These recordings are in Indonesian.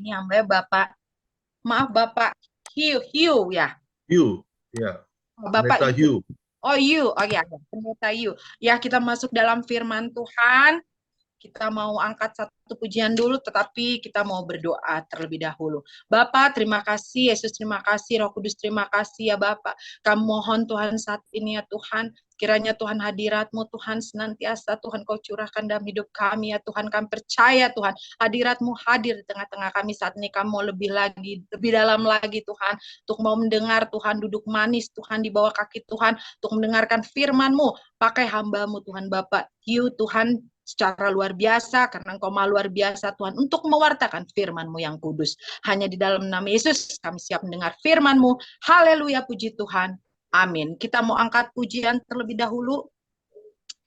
ini hamba Bapak, maaf Bapak Hiu ya. Hugh, ya, Bapak Pendeta Yu. Hugh. Oh Yu, oh ya, Pendeta Yu. Ya kita masuk dalam firman Tuhan. Kita mau angkat satu pujian dulu, tetapi kita mau berdoa terlebih dahulu. Bapak, terima kasih. Yesus, terima kasih. Roh Kudus, terima kasih ya Bapak. Kami mohon Tuhan saat ini ya Tuhan. Kiranya Tuhan hadirat-Mu Tuhan senantiasa Tuhan Kau curahkan dalam hidup kami ya Tuhan. Kami percaya Tuhan hadirat-Mu hadir di tengah-tengah kami saat ini. Kami mau lebih lagi, lebih dalam lagi Tuhan. Untuk mau mendengar Tuhan duduk manis Tuhan di bawah kaki Tuhan. Untuk mendengarkan firman-Mu. Pakai hamba-Mu Tuhan Bapak. You Tuhan secara luar biasa, karena Engkau maha luar biasa Tuhan, untuk mewartakan firman-Mu yang kudus. Hanya di dalam nama Yesus, kami siap mendengar firman-Mu. Haleluya, puji Tuhan. Amin. Kita mau angkat pujian terlebih dahulu.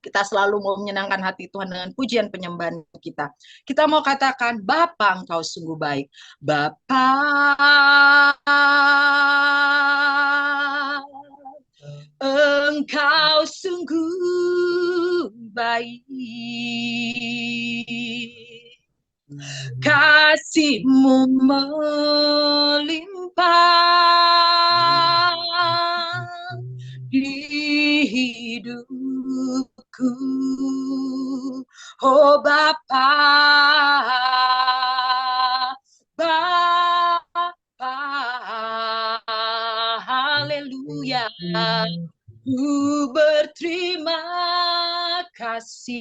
Kita selalu mau menyenangkan hati Tuhan dengan pujian penyembahan kita. Kita mau katakan, Bapa Engkau sungguh baik. Bapa, Engkau sungguh baik. Kasih-Mu melimpah di hidupku. Oh Bapa, Bapa, haleluya. Ku berterima kasih.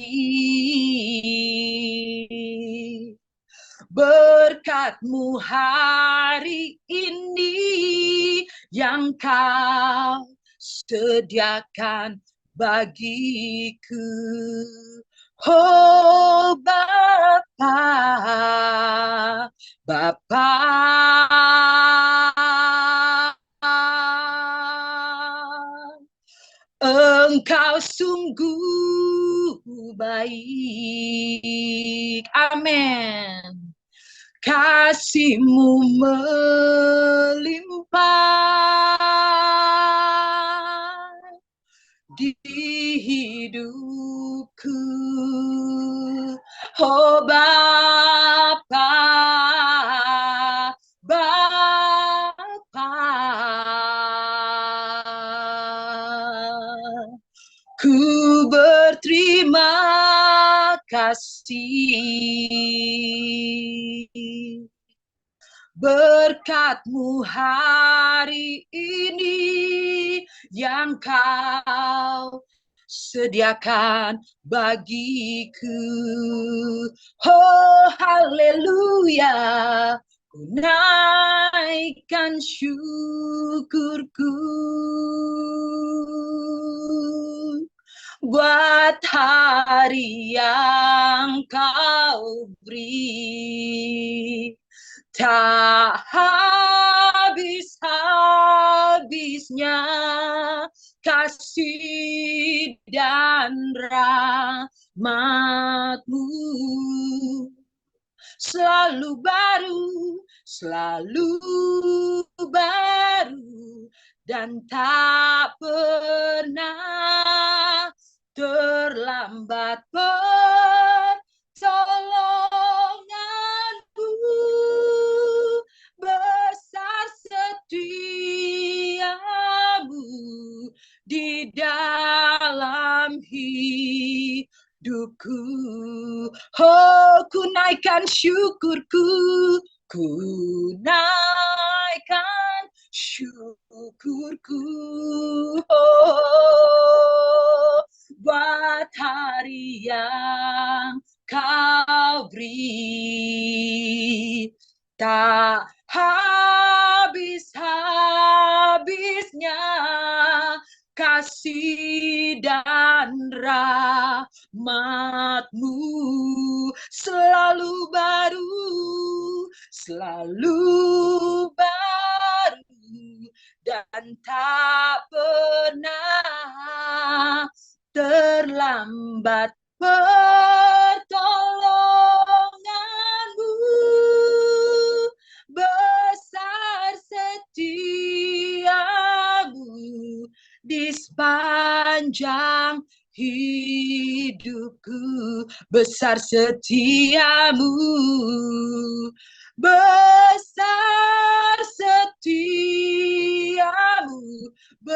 Berkat-Mu hari ini yang Kau sediakan bagiku. Oh Bapa, Bapa, Engkau sungguh baik. Amin. Kasih-Mu melimpah di hidupku. Oh Bapa, Bapa, ku berterima kasih. Berkat-Mu hari ini yang Kau sediakan bagiku. Oh haleluya, ku naikkan syukurku buat hari yang Kau beri. Tak habis-habisnya kasih dan rahmat-Mu selalu baru dan tak pernah terlambat pertolongan-Mu. Besar setia-Mu di dalam hidupku. Oh, ku naikkan syukurku, ku naikkan syukurku. Oh, buat hari yang Kau beri. Tak habis-habisnya kasih dan rahmat-Mu selalu baru dan tak pernah terlambat pertolongan-Mu. Besar setia-Mu di sepanjang hidupku. Besar setia-Mu,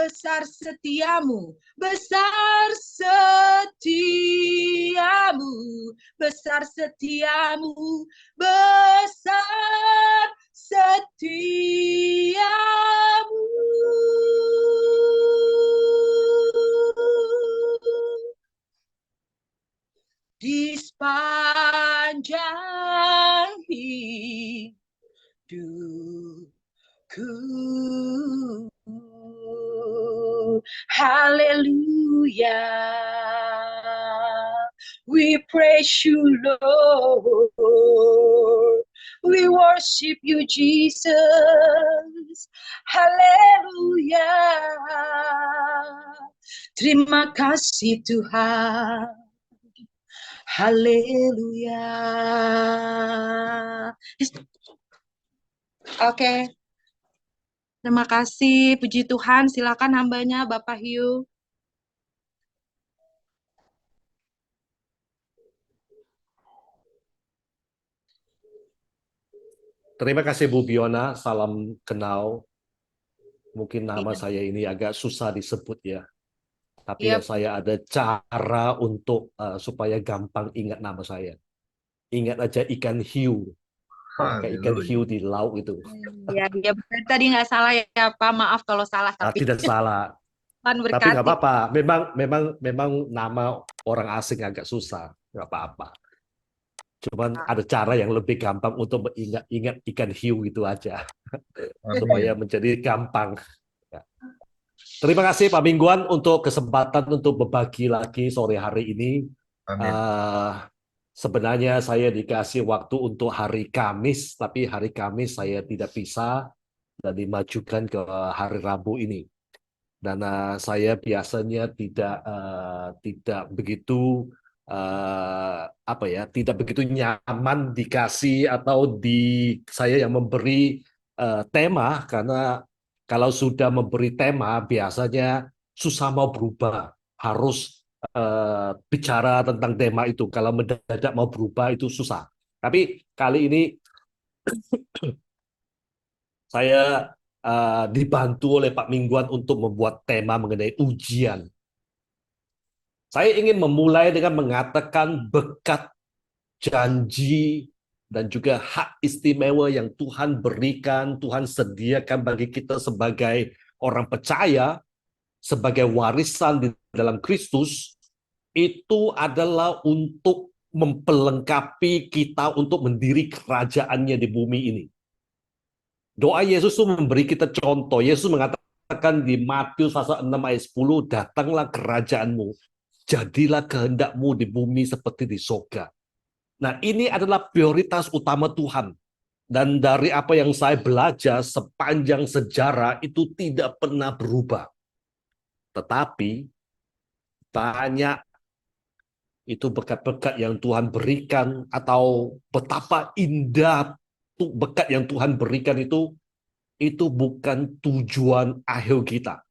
besar setiamu, besar setiamu, besar setiamu, besar setiamu. Di sepanjang hidupku. Hallelujah. We praise you, Lord. We worship you, Jesus. Hallelujah. Terima kasih Tuhan. Haleluya. Oke. Terima kasih, puji Tuhan. Silakan hambanya, Bapak Hiu. Terima kasih Bu Biona, salam kenal. Mungkin nama Iya. saya ini agak susah disebut ya. Tapi Iya. ya saya ada cara untuk supaya gampang ingat nama saya. Ingat aja ikan hiu. Kayak ikan hiu di laut itu. Iya, iya. Tadi nggak salah ya, Pak. Maaf kalau salah, tapi Tidak salah. Tuhan Tapi nggak berkati. apa-apa. Memang nama orang asing agak susah. Nggak apa-apa. Cuman ada cara yang lebih gampang untuk mengingat ikan hiu itu aja. Supaya menjadi gampang. Ya. Terima kasih Pak Mingguan untuk kesempatan untuk berbagi lagi sore hari ini. Sebenarnya saya dikasih waktu untuk hari Kamis, tapi hari Kamis saya tidak bisa dan dimajukan ke hari Rabu ini. Dan saya biasanya tidak begitu tidak begitu nyaman dikasih atau saya yang memberi tema, karena kalau sudah memberi tema biasanya susah mau berubah, harus bicara tentang tema itu. Kalau mendadak mau berubah itu susah. Tapi kali ini saya dibantu oleh Pak Mingguan untuk membuat tema mengenai ujian. Saya ingin memulai dengan mengatakan berkat, janji, dan juga hak istimewa yang Tuhan berikan, Tuhan sediakan bagi kita sebagai orang percaya, sebagai warisan di dalam Kristus, itu adalah untuk mempelengkapi kita untuk mendiri kerajaannya di bumi ini. Doa Yesus itu memberi kita contoh. Yesus mengatakan di Matius pasal 6 ayat 10, datanglah kerajaanmu, jadilah kehendakmu di bumi seperti di surga. Nah, ini adalah prioritas utama Tuhan. Dan dari apa yang saya belajar sepanjang sejarah itu tidak pernah berubah. Tetapi banyak itu berkat-berkat yang Tuhan berikan, atau betapa indah berkat yang Tuhan berikan itu bukan tujuan akhir kita.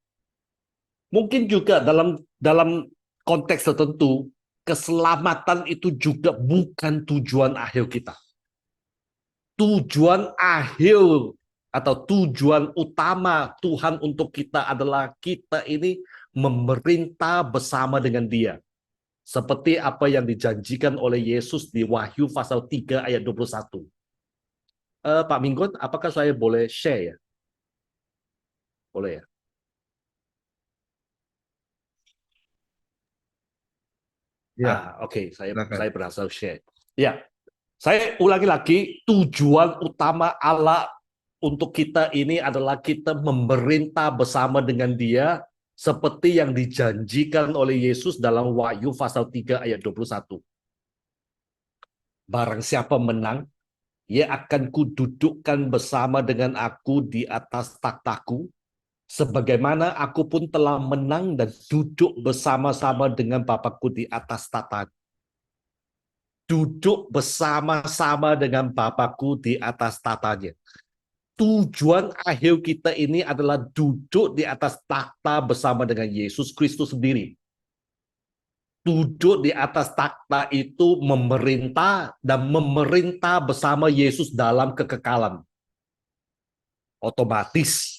Mungkin juga dalam konteks tertentu, keselamatan itu juga bukan tujuan akhir kita. Tujuan akhir atau tujuan utama Tuhan untuk kita adalah kita ini memerintah bersama dengan Dia. Seperti apa yang dijanjikan oleh Yesus di Wahyu pasal 3 ayat 21. Pak Minggun, apakah saya boleh share ya? Boleh ya? Ya, oke, saya berhasil share. Ya, saya ulangi lagi, tujuan utama Allah untuk kita ini adalah kita memerintah bersama dengan Dia seperti yang dijanjikan oleh Yesus dalam Wahyu pasal 3 ayat 21. Barang siapa menang, ia akan kududukkan bersama dengan aku di atas takhtaku, sebagaimana aku pun telah menang dan duduk bersama-sama dengan Bapakku di atas tahta. Duduk bersama-sama dengan Bapakku di atas tahtanya. Tujuan akhir kita ini adalah duduk di atas takhta bersama dengan Yesus Kristus sendiri. Duduk di atas takhta itu memerintah dan memerintah bersama Yesus dalam kekekalan. Otomatis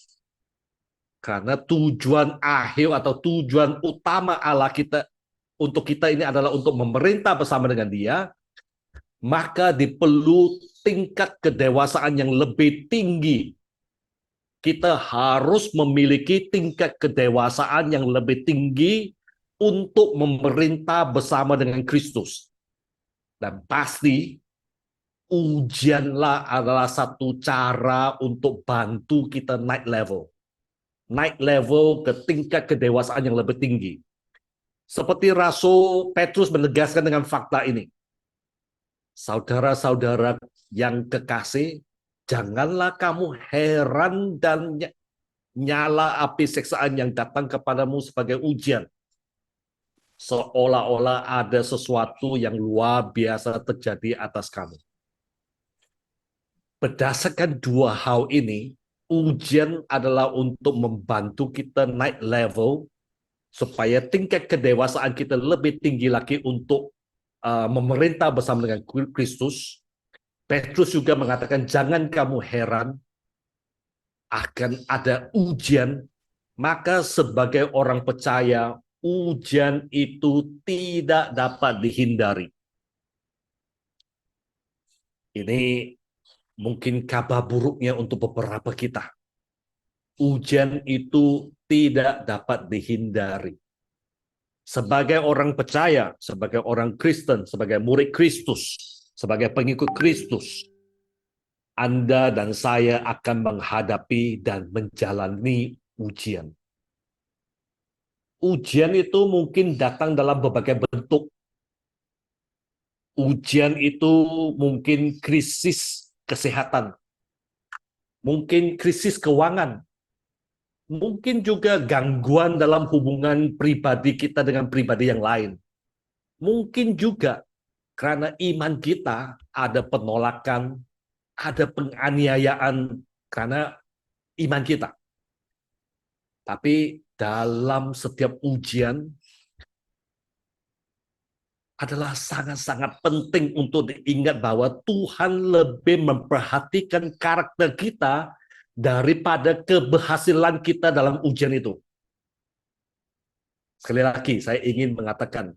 Karena tujuan akhir atau tujuan utama Allah kita untuk kita ini adalah untuk memerintah bersama dengan Dia, maka diperlu tingkat kedewasaan yang lebih tinggi. Kita harus memiliki tingkat kedewasaan yang lebih tinggi untuk memerintah bersama dengan Kristus. Dan pasti ujianlah adalah satu cara untuk bantu kita naik level. Naik level ke tingkat kedewasaan yang lebih tinggi. Seperti Rasul Petrus menegaskan dengan fakta ini. Saudara-saudara yang kekasih, janganlah kamu heran dan nyala api siksaan yang datang kepadamu sebagai ujian. Seolah-olah ada sesuatu yang luar biasa terjadi atas kamu. Berdasarkan dua hal ini, ujian adalah untuk membantu kita naik level supaya tingkat kedewasaan kita lebih tinggi lagi untuk memerintah bersama dengan Kristus. Petrus juga mengatakan, jangan kamu heran akan ada ujian, maka sebagai orang percaya, ujian itu tidak dapat dihindari. Ini mungkin kabar buruknya untuk beberapa kita. Ujian itu tidak dapat dihindari. Sebagai orang percaya, sebagai orang Kristen, sebagai murid Kristus, sebagai pengikut Kristus, Anda dan saya akan menghadapi dan menjalani ujian. Ujian itu mungkin datang dalam berbagai bentuk. Ujian itu mungkin krisis kesehatan, mungkin krisis keuangan, mungkin juga gangguan dalam hubungan pribadi kita dengan pribadi yang lain. Mungkin juga karena iman kita ada penolakan, ada penganiayaan karena iman kita. Tapi dalam setiap ujian adalah sangat-sangat penting untuk diingat bahwa Tuhan lebih memperhatikan karakter kita daripada keberhasilan kita dalam ujian itu. Sekali lagi, saya ingin mengatakan,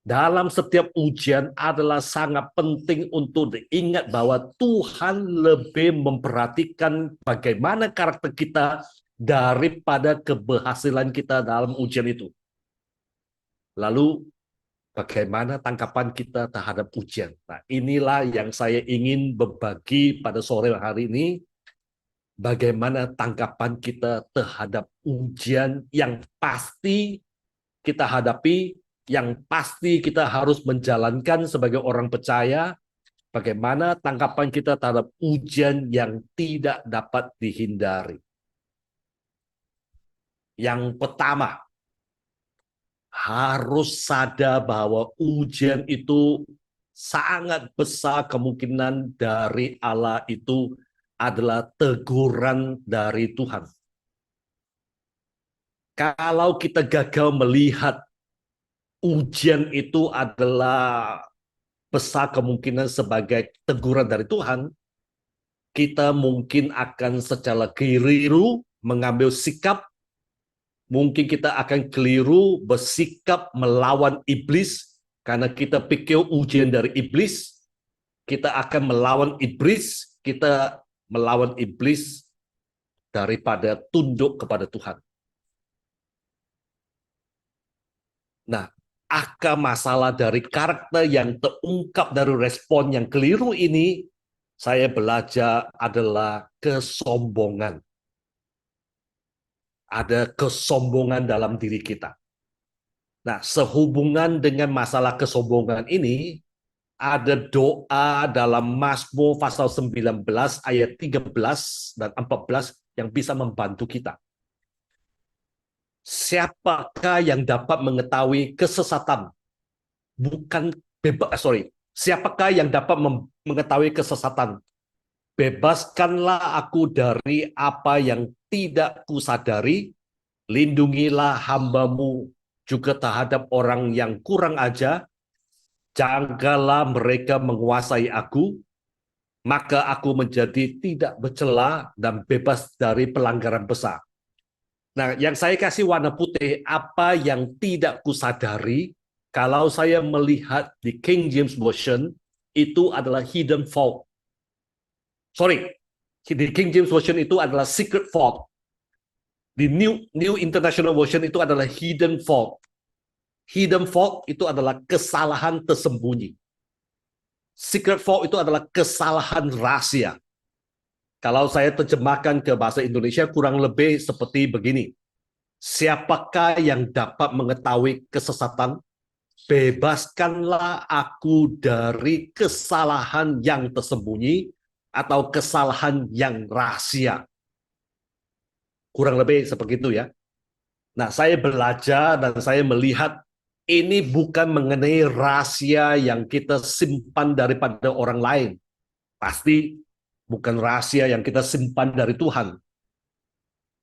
dalam setiap ujian adalah sangat penting untuk diingat bahwa Tuhan lebih memperhatikan bagaimana karakter kita daripada keberhasilan kita dalam ujian itu. Lalu, bagaimana tanggapan kita terhadap ujian? Nah, inilah yang saya ingin berbagi pada sore hari ini. Bagaimana tanggapan kita terhadap ujian yang pasti kita hadapi, yang pasti kita harus menjalankan sebagai orang percaya. Bagaimana tanggapan kita terhadap ujian yang tidak dapat dihindari? Yang pertama, harus sadar bahwa ujian itu sangat besar kemungkinan dari Allah itu adalah teguran dari Tuhan. Kalau kita gagal melihat ujian itu adalah besar kemungkinan sebagai teguran dari Tuhan, kita mungkin akan secara keliru mengambil sikap, mungkin kita akan keliru bersikap melawan iblis, karena kita pikir ujian dari iblis, kita akan melawan iblis, kita melawan iblis daripada tunduk kepada Tuhan. Nah, akar masalah dari karakter yang terungkap dari respon yang keliru ini, saya belajar adalah kesombongan. Ada kesombongan dalam diri kita. Nah, sehubungan dengan masalah kesombongan ini, ada doa dalam Mazmur pasal 19 ayat 13 dan 14 yang bisa membantu kita. Siapakah yang dapat mengetahui kesesatan? Siapakah yang dapat mengetahui kesesatan? Bebaskanlah aku dari apa yang tidak kusadari, lindungilah hamba-Mu juga terhadap orang yang kurang ajar, jagalah mereka menguasai aku, maka aku menjadi tidak bercela dan bebas dari pelanggaran besar. Nah, yang saya kasih warna putih, apa yang tidak kusadari kalau saya melihat di King James Version, itu adalah hidden fault. Sorry, di King James Version itu adalah secret fault. Di New International Version itu adalah hidden fault. Hidden fault itu adalah kesalahan tersembunyi. Secret fault itu adalah kesalahan rahasia. Kalau saya terjemahkan ke bahasa Indonesia kurang lebih seperti begini. Siapakah yang dapat mengetahui kesesatan? Bebaskanlah aku dari kesalahan yang tersembunyi atau kesalahan yang rahasia. Kurang lebih seperti itu ya. Nah, saya belajar dan saya melihat ini bukan mengenai rahasia yang kita simpan daripada orang lain. Pasti bukan rahasia yang kita simpan dari Tuhan.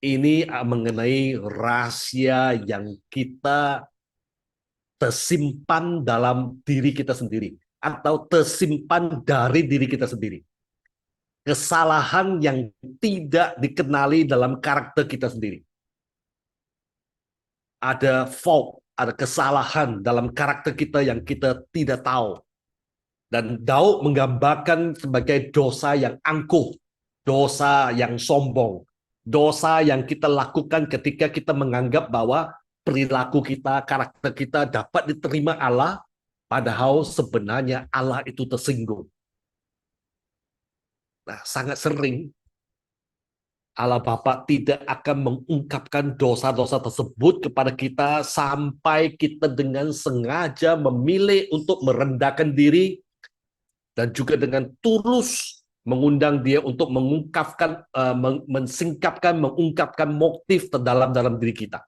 Ini mengenai rahasia yang kita tersimpan dalam diri kita sendiri atau tersimpan dari diri kita sendiri. Kesalahan yang tidak dikenali dalam karakter kita sendiri. Ada fault, ada kesalahan dalam karakter kita yang kita tidak tahu. Dan Daud menggambarkan sebagai dosa yang angkuh, dosa yang sombong, dosa yang kita lakukan ketika kita menganggap bahwa perilaku kita, karakter kita dapat diterima Allah, padahal sebenarnya Allah itu tersinggung. Nah, sangat sering Allah Bapa tidak akan mengungkapkan dosa-dosa tersebut kepada kita sampai kita dengan sengaja memilih untuk merendahkan diri dan juga dengan tulus mengundang dia untuk mengungkapkan, mensingkapkan, mengungkapkan motif terdalam dalam diri kita.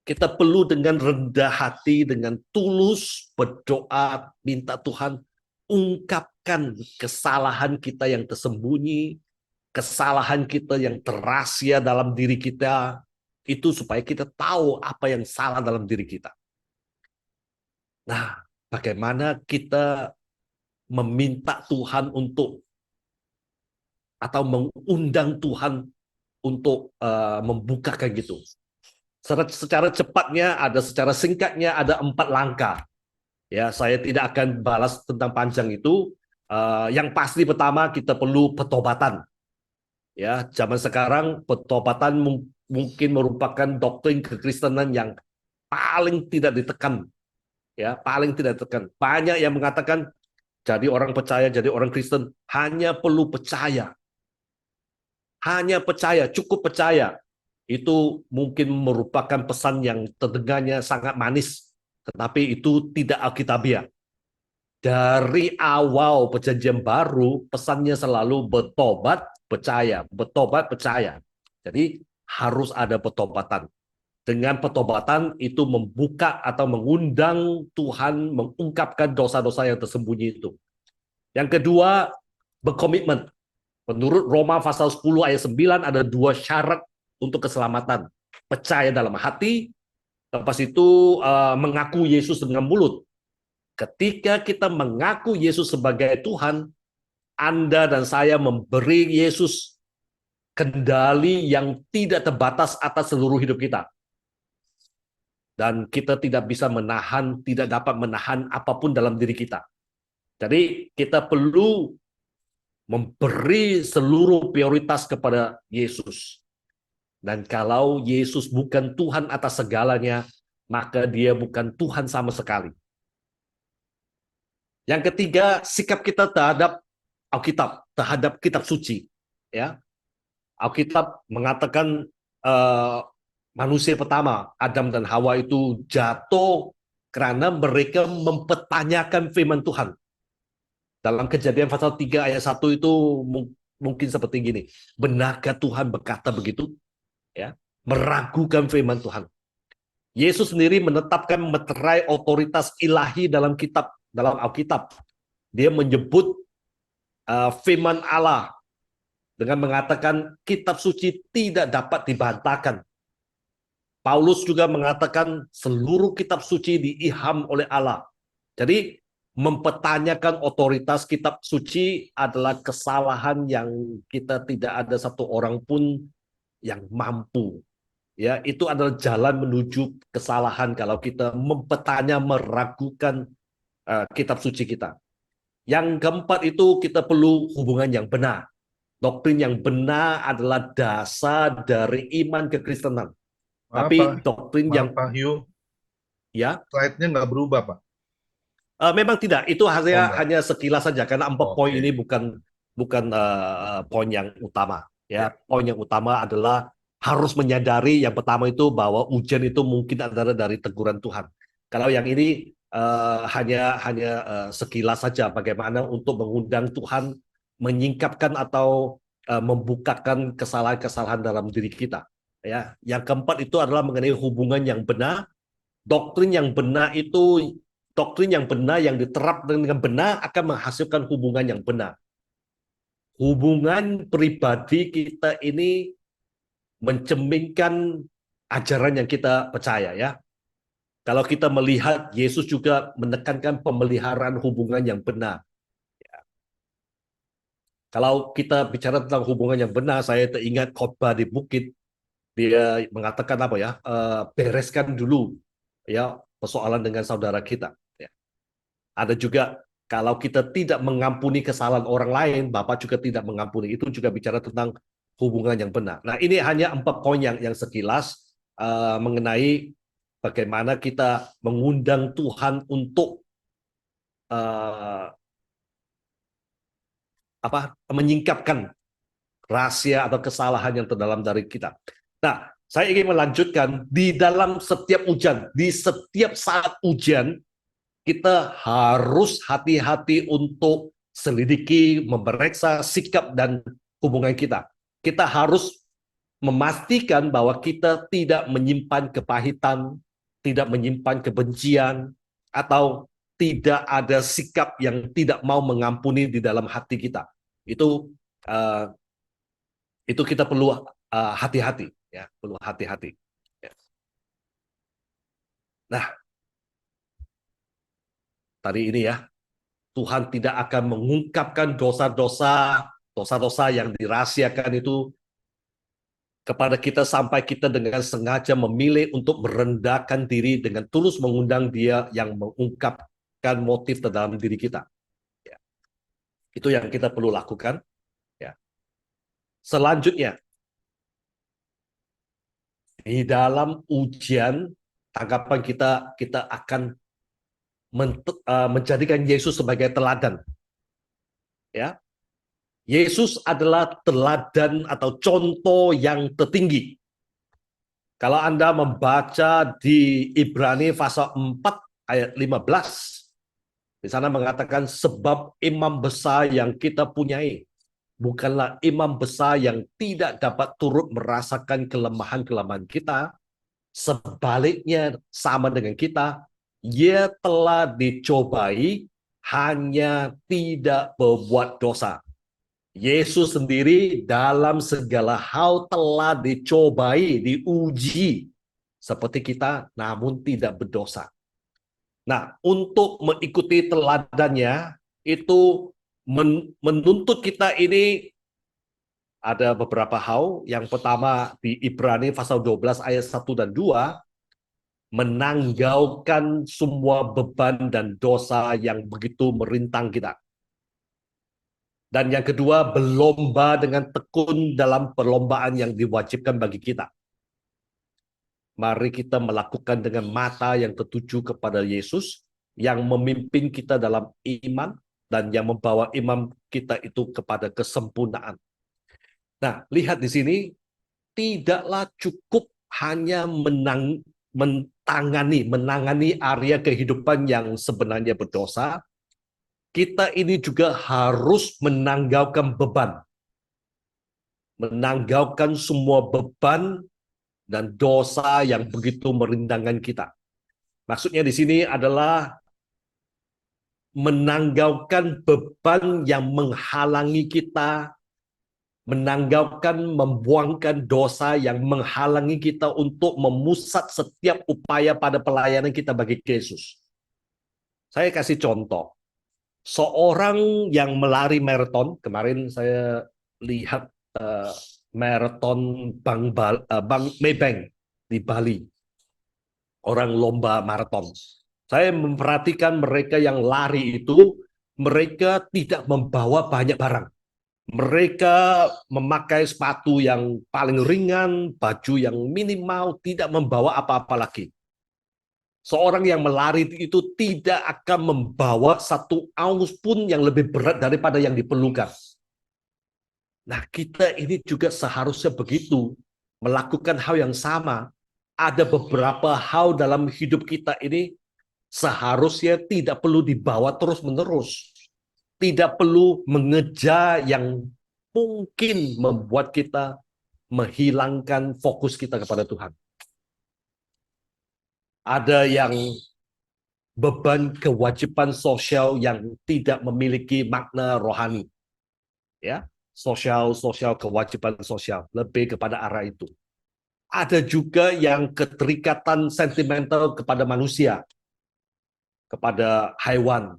Kita perlu dengan rendah hati, dengan tulus berdoa, minta Tuhan ungkapkan kesalahan kita yang tersembunyi, kesalahan kita yang terasia dalam diri kita, itu supaya kita tahu apa yang salah dalam diri kita. Nah, bagaimana kita meminta Tuhan untuk atau mengundang Tuhan untuk membukakan gitu. Secara cepatnya ada, secara singkatnya ada 4 langkah. Ya, saya tidak akan balas tentang panjang itu. Yang pasti pertama kita perlu pertobatan. Ya, zaman sekarang pertobatan mungkin merupakan doktrin kekristenan yang paling tidak ditekan. Ya, paling tidak ditekan. Banyak yang mengatakan jadi orang percaya, jadi orang Kristen hanya perlu percaya. Hanya percaya, cukup percaya. Itu mungkin merupakan pesan yang terdengarnya sangat manis, tetapi itu tidak alkitabiah. Dari awal perjanjian baru, pesannya selalu bertobat, percaya, bertobat, percaya. Jadi harus ada pertobatan. Dengan pertobatan itu membuka atau mengundang Tuhan mengungkapkan dosa-dosa yang tersembunyi itu. Yang kedua, berkomitmen. Menurut Roma pasal 10 ayat 9 ada 2 syarat untuk keselamatan. Percaya dalam hati, lepas itu mengaku Yesus dengan mulut. Ketika kita mengaku Yesus sebagai Tuhan, Anda dan saya memberi Yesus kendali yang tidak terbatas atas seluruh hidup kita. Dan kita tidak bisa menahan, tidak dapat menahan apapun dalam diri kita. Jadi kita perlu memberi seluruh prioritas kepada Yesus. Dan kalau Yesus bukan Tuhan atas segalanya, maka dia bukan Tuhan sama sekali. Yang ketiga, sikap kita terhadap Alkitab, terhadap kitab suci. Ya, Alkitab mengatakan manusia pertama, Adam dan Hawa itu jatuh karena mereka mempertanyakan firman Tuhan. Dalam Kejadian pasal 3 ayat 1 itu mungkin seperti gini. Benarkah Tuhan berkata begitu? Ya, meragukan firman Tuhan. Yesus sendiri menetapkan meterai otoritas ilahi dalam Alkitab. Dia menyebut firman Allah dengan mengatakan kitab suci tidak dapat dibantahkan. Paulus juga mengatakan seluruh kitab suci diilham oleh Allah. Jadi mempertanyakan otoritas kitab suci adalah kesalahan yang kita tidak ada satu orang pun yang mampu. Ya, itu adalah jalan menuju kesalahan kalau kita meragukan kitab suci kita. Yang keempat itu kita perlu hubungan yang benar. Doktrin yang benar adalah dasar dari iman kekristenan. Maaf Pak, Tapi doktrin maaf yang Pak Hugh, ya slide-nya nggak berubah Pak. memang tidak, itu Oh hanya enggak. hanya sekilas saja karena 4 poin Oke. ini bukan bukan poin yang utama. Ya, Ya. poin yang utama adalah harus menyadari yang pertama itu bahwa ujian itu mungkin adalah dari teguran Tuhan. Kalau yang ini hanya hanya sekilas saja bagaimana untuk mengundang Tuhan menyingkapkan atau membukakan kesalahan-kesalahan dalam diri kita. Ya, yang keempat itu adalah mengenai hubungan yang benar. Doktrin yang benar itu doktrin yang benar yang diterapkan dengan benar akan menghasilkan hubungan yang benar. Hubungan pribadi kita ini mencerminkan ajaran yang kita percaya ya. Kalau kita melihat Yesus juga menekankan pemeliharaan hubungan yang benar. Kalau kita bicara tentang hubungan yang benar, saya teringat khotbah di bukit. Dia mengatakan apa ya? Bereskan dulu ya persoalan dengan saudara kita. Ya. Ada juga kalau kita tidak mengampuni kesalahan orang lain, Bapak juga tidak mengampuni. Itu juga bicara tentang hubungan yang benar. Nah, ini hanya 4 poin yang sekilas mengenai bagaimana kita mengundang Tuhan untuk uh, menyingkapkan rahasia atau kesalahan yang terdalam dari kita. Nah, saya ingin melanjutkan di dalam setiap ujian, di setiap saat ujian, kita harus hati-hati untuk selidiki, memeriksa sikap dan hubungan kita. Kita harus memastikan bahwa kita tidak menyimpan kepahitan, tidak menyimpan kebencian, atau tidak ada sikap yang tidak mau mengampuni di dalam hati kita. Itu uh, itu kita perlu hati-hati, ya, perlu hati-hati. Ya. Nah, tadi ini ya, Tuhan tidak akan mengungkapkan dosa-dosa yang dirahasiakan itu kepada kita sampai kita dengan sengaja memilih untuk merendahkan diri dengan tulus mengundang Dia yang mengungkapkan motif dalam diri kita. Ya. Itu yang kita perlu lakukan. Ya. Selanjutnya, di dalam ujian, tanggapan kita akan menjadikan Yesus sebagai teladan. Ya, Yesus adalah teladan atau contoh yang tertinggi. Kalau Anda membaca di Ibrani pasal 4 ayat 15, di sana mengatakan sebab imam besar yang kita punyai bukanlah imam besar yang tidak dapat turut merasakan kelemahan-kelemahan kita, sebaliknya sama dengan kita, ia telah dicobai hanya tidak berbuat dosa. Yesus sendiri dalam segala hal telah dicobai, diuji seperti kita, namun tidak berdosa. Nah, untuk mengikuti teladannya, itu menuntut kita ini ada beberapa hal. Yang pertama di Ibrani pasal 12 ayat 1 dan 2, menanggalkan semua beban dan dosa yang begitu merintang kita. Dan yang kedua, berlomba dengan tekun dalam perlombaan yang diwajibkan bagi kita. Mari kita melakukan dengan mata yang tertuju kepada Yesus, yang memimpin kita dalam iman, dan yang membawa iman kita itu kepada kesempurnaan. Nah, lihat di sini, tidaklah cukup hanya menangani area kehidupan yang sebenarnya berdosa, kita ini juga harus menanggalkan beban. Menanggalkan semua beban dan dosa yang begitu merindangkan kita. Maksudnya di sini adalah menanggalkan beban yang menghalangi kita, menanggalkan, membuangkan dosa yang menghalangi kita untuk memusat setiap upaya pada pelayanan kita bagi Yesus. Saya kasih contoh. Seorang yang melari maraton, kemarin saya lihat maraton Bank Maybank di Bali, orang lomba maraton. Saya memperhatikan mereka yang lari itu, mereka tidak membawa banyak barang. Mereka memakai sepatu yang paling ringan, baju yang minimal, tidak membawa apa-apa lagi. Seorang yang melari itu tidak akan membawa 1 ounce pun yang lebih berat daripada yang diperlukan. Nah, kita ini juga seharusnya begitu, melakukan hal yang sama. Ada beberapa hal dalam hidup kita ini seharusnya tidak perlu dibawa terus-menerus. Tidak perlu mengejar yang mungkin membuat kita menghilangkan fokus kita kepada Tuhan. Ada yang beban kewajiban sosial yang tidak memiliki makna rohani. Ya, sosial kewajiban sosial lebih kepada arah itu. Ada juga yang keterikatan sentimental kepada manusia, kepada hewan,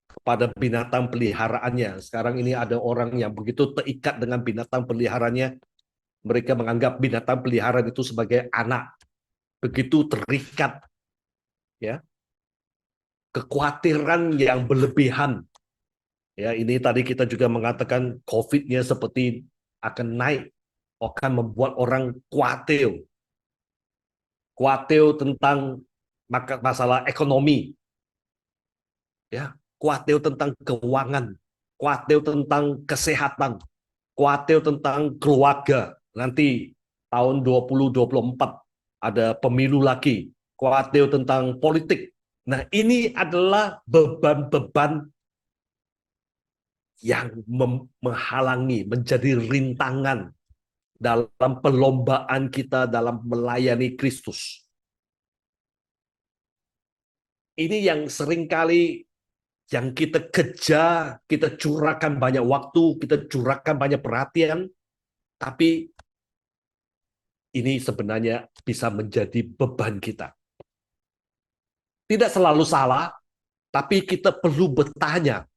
kepada binatang peliharaannya. Sekarang ini ada orang yang begitu terikat dengan binatang peliharaannya, mereka menganggap binatang peliharaan itu sebagai anak. Begitu terikat, ya. Kekhawatiran yang berlebihan. Ya, ini tadi kita juga mengatakan COVID-nya seperti akan naik, akan membuat orang khawatir. Khawatir tentang masalah ekonomi, ya, khawatir tentang keuangan, khawatir tentang kesehatan, khawatir tentang keluarga. Nanti tahun 2024 ada pemilu lagi, khawatir tentang politik. Nah, ini adalah beban-beban yang menghalangi, menjadi rintangan dalam perlombaan kita dalam melayani Kristus. Ini yang seringkali yang kita kejar, kita curahkan banyak waktu, kita curahkan banyak perhatian, tapi ini sebenarnya bisa menjadi beban kita. Tidak selalu salah, tapi kita perlu bertanya,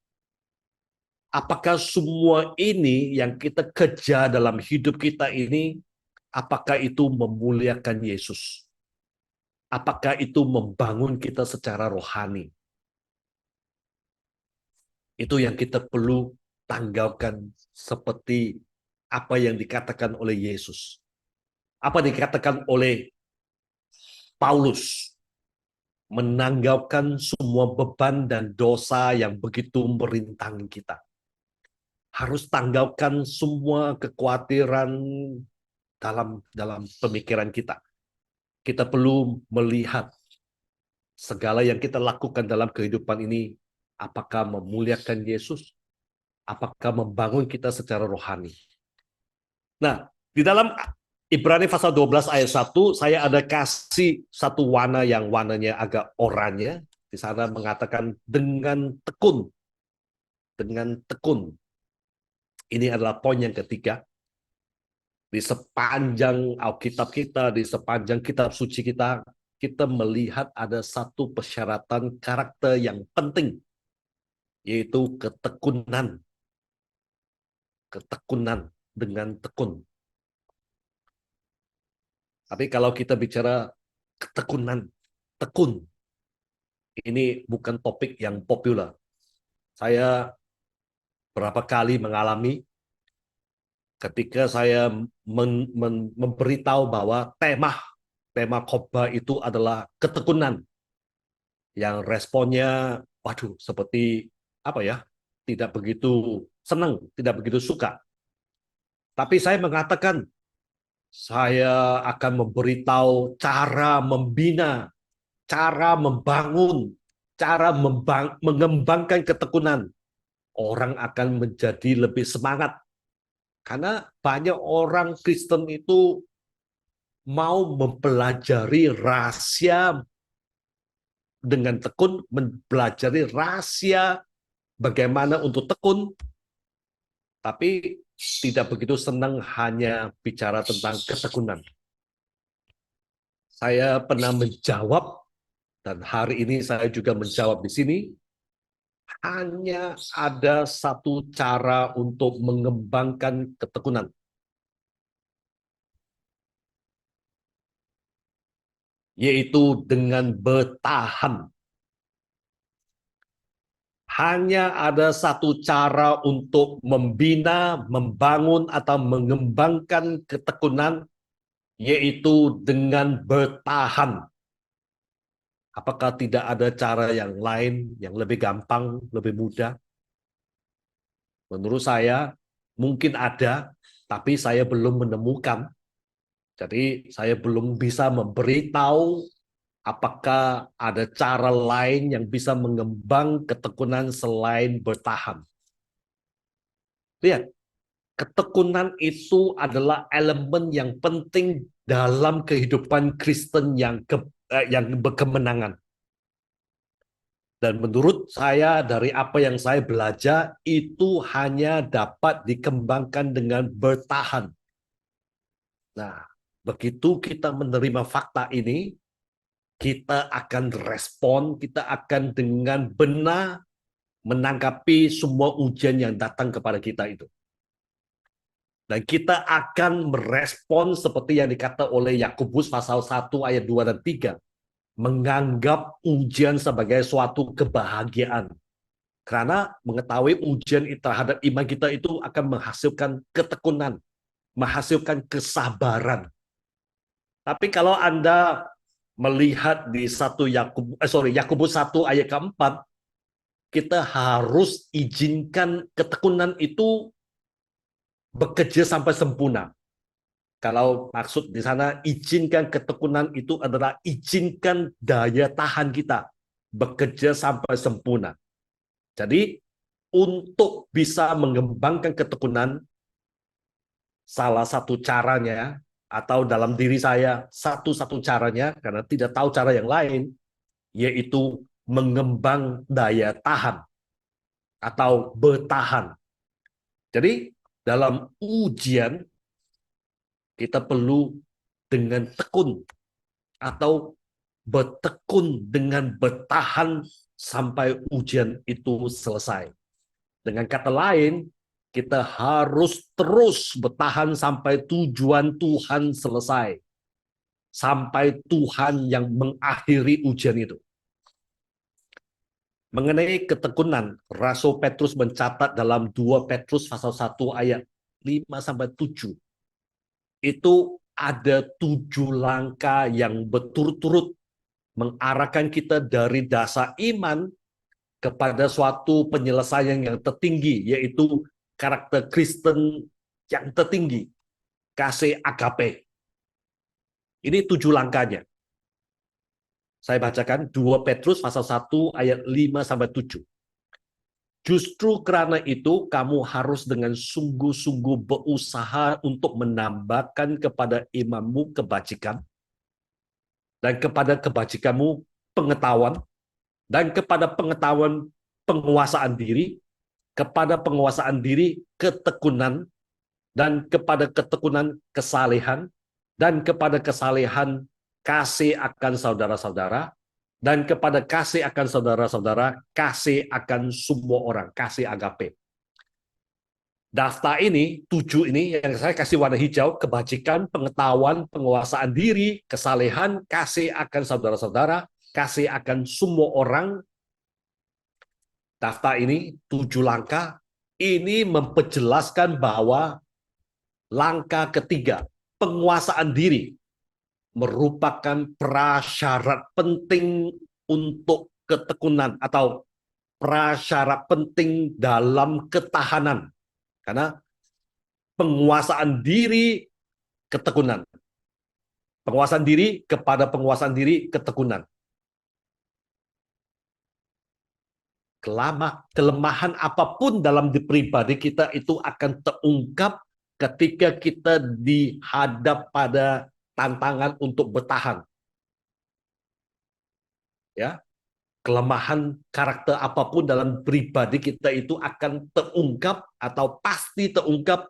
apakah semua ini yang kita kejar dalam hidup kita ini, apakah itu memuliakan Yesus? Apakah itu membangun kita secara rohani? Itu yang kita perlu tanggalkan seperti apa yang dikatakan oleh Yesus. Apa dikatakan oleh Paulus, menanggalkan semua beban dan dosa yang begitu merintangi kita. Harus tanggalkan semua kekhawatiran dalam pemikiran kita. Kita perlu melihat segala yang kita lakukan dalam kehidupan ini, apakah memuliakan Yesus, apakah membangun kita secara rohani. Nah, di dalam Ibrani pasal 12 ayat 1, saya ada kasih satu warna yang warnanya agak oranye. Di sana mengatakan dengan tekun. Dengan tekun. Ini adalah poin yang ketiga. Di sepanjang Alkitab kita, di sepanjang kitab suci kita, kita melihat ada satu persyaratan karakter yang penting, yaitu ketekunan. Ketekunan, dengan tekun. Tapi kalau kita bicara ketekunan, tekun, ini bukan topik yang populer. Saya berapa kali mengalami ketika saya memberitahu bahwa tema khotbah itu adalah ketekunan, yang responnya, waduh, seperti apa ya, tidak begitu senang, tidak begitu suka. Tapi saya mengatakan, saya akan memberitahu cara membina, cara membangun, cara mengembangkan ketekunan. Orang akan menjadi lebih semangat. Karena banyak orang Kristen itu mau mempelajari rahasia dengan tekun, mempelajari rahasia bagaimana untuk tekun, tapi tidak begitu senang hanya bicara tentang ketekunan. Saya pernah menjawab, dan hari ini saya juga menjawab di sini, hanya ada satu cara untuk mengembangkan ketekunan. yaitu dengan bertahan. Hanya ada satu cara untuk membina, membangun, atau mengembangkan ketekunan, yaitu dengan bertahan. Apakah tidak ada cara yang lain, yang lebih gampang, lebih mudah? Menurut saya, mungkin ada, tapi saya belum menemukan. Jadi, saya belum bisa memberitahu apakah ada cara lain yang bisa mengembang ketekunan selain bertahan. Lihat, ketekunan itu adalah elemen yang penting dalam kehidupan Kristen yang berkemenangan. Dan menurut saya, dari apa yang saya belajar, itu hanya dapat dikembangkan dengan bertahan. Nah, begitu kita menerima fakta ini, kita akan respon, kita akan dengan benar menanggapi semua ujian yang datang kepada kita itu. Dan kita akan merespon seperti yang dikata oleh Yakobus pasal 1 ayat 2 dan 3. Menganggap ujian sebagai suatu kebahagiaan. Karena mengetahui ujian terhadap iman kita itu akan menghasilkan ketekunan, menghasilkan kesabaran. Tapi kalau Anda melihat di Yakobus 1 ayat keempat, kita harus izinkan ketekunan itu bekerja sampai sempurna. Kalau maksud di sana izinkan ketekunan itu adalah izinkan daya tahan kita bekerja sampai sempurna. Jadi untuk bisa mengembangkan ketekunan, salah satu caranya atau dalam diri saya satu-satu caranya, karena tidak tahu cara yang lain, yaitu mengembang daya tahan atau bertahan. Jadi dalam ujian kita perlu dengan tekun atau bertekun dengan bertahan sampai ujian itu selesai. Dengan kata lain, kita harus terus bertahan sampai tujuan Tuhan selesai. Sampai Tuhan yang mengakhiri ujian itu. Mengenai ketekunan, Rasul Petrus mencatat dalam 2 Petrus pasal 1 ayat 5-7. Itu ada 7 langkah yang berturut-turut mengarahkan kita dari dasar iman kepada suatu penyelesaian yang tertinggi, yaitu karakter Kristen yang tertinggi, kasih agape. Ini 7 langkahnya. Saya bacakan 2 Petrus pasal 1 ayat 5-7. Justru karena itu kamu harus dengan sungguh-sungguh berusaha untuk menambahkan kepada imanmu kebajikan, dan kepada kebajikanmu pengetahuan, dan kepada pengetahuan penguasaan diri, kepada penguasaan diri ketekunan, dan kepada ketekunan kesalehan, dan kepada kesalehan kasih akan saudara-saudara, dan kepada kasih akan saudara-saudara, kasih akan semua orang, kasih agape. Daftar ini, 7 ini yang saya kasih warna hijau, kebajikan, pengetahuan, penguasaan diri, kesalehan, kasih akan saudara-saudara, kasih akan semua orang. Daftar ini, 7 langkah, ini memperjelaskan bahwa langkah ketiga, penguasaan diri, merupakan prasyarat penting untuk ketekunan atau prasyarat penting dalam ketahanan. Karena penguasaan diri, ketekunan. Penguasaan diri kepada penguasaan diri, ketekunan. Kelemahan apapun dalam pribadi kita itu akan terungkap ketika kita dihadap pada tantangan untuk bertahan. Ya, kelemahan karakter apapun dalam pribadi kita itu akan terungkap atau pasti terungkap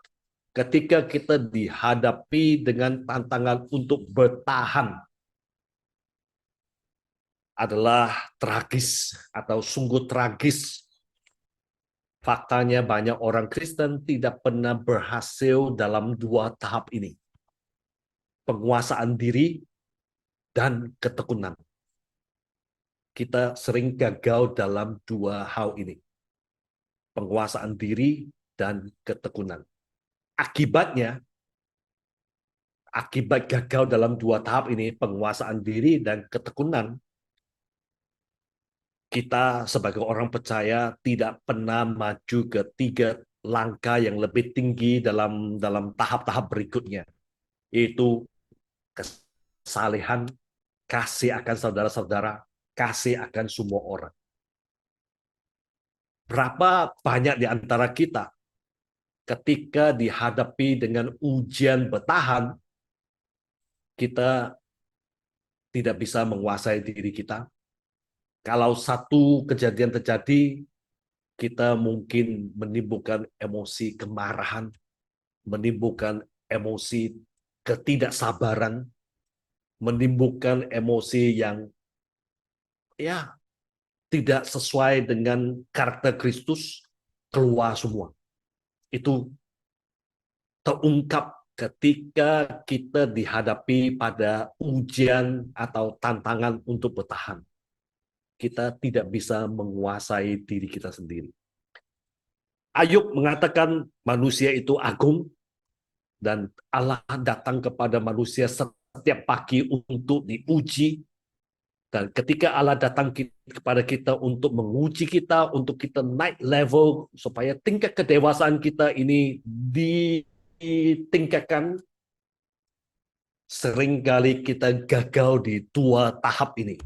ketika kita dihadapi dengan tantangan untuk bertahan. Adalah tragis atau sungguh tragis. Faktanya banyak orang Kristen tidak pernah berhasil dalam 2 tahap ini. Penguasaan diri dan ketekunan. Kita sering gagal dalam dua hal ini. Penguasaan diri dan ketekunan. Akibat gagal dalam dua tahap ini, penguasaan diri dan ketekunan, kita sebagai orang percaya tidak pernah maju ke 3 langkah yang lebih tinggi dalam tahap-tahap berikutnya, yaitu kesalehan, kasih akan saudara-saudara, kasih akan semua orang. Berapa banyak di antara kita ketika dihadapi dengan ujian bertahan, kita tidak bisa menguasai diri kita. Kalau satu kejadian terjadi, kita mungkin menimbulkan emosi kemarahan, menimbulkan emosi ketidaksabaran, menimbulkan emosi yang ya tidak sesuai dengan karakter Kristus, keluar semua. Itu terungkap ketika kita dihadapi pada ujian atau tantangan untuk bertahan. Kita tidak bisa menguasai diri kita sendiri. Ayub mengatakan manusia itu agung dan Allah datang kepada manusia setiap pagi untuk diuji. Dan ketika Allah datang kepada kita untuk menguji kita, untuk kita naik level supaya tingkat kedewasaan kita ini ditingkatkan, seringkali kita gagal di dua tahap ini.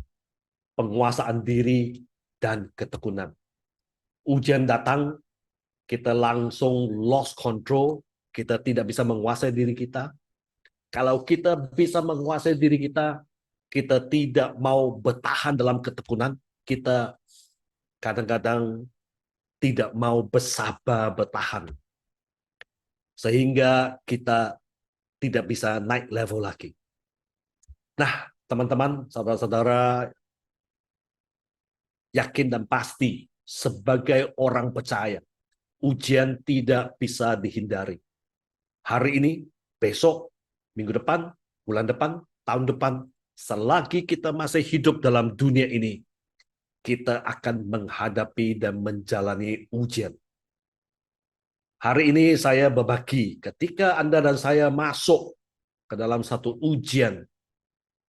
Penguasaan diri dan ketekunan. Ujian datang, kita langsung lost control, kita tidak bisa menguasai diri kita. Kalau kita bisa menguasai diri kita tidak mau bertahan dalam ketekunan, kita kadang-kadang tidak mau bersabar bertahan. Sehingga kita tidak bisa naik level lagi. Nah, teman-teman, saudara-saudara, yakin dan pasti sebagai orang percaya, ujian tidak bisa dihindari. Hari ini, besok, minggu depan, bulan depan, tahun depan, selagi kita masih hidup dalam dunia ini, kita akan menghadapi dan menjalani ujian. Hari ini saya berbagi, ketika Anda dan saya masuk ke dalam satu ujian,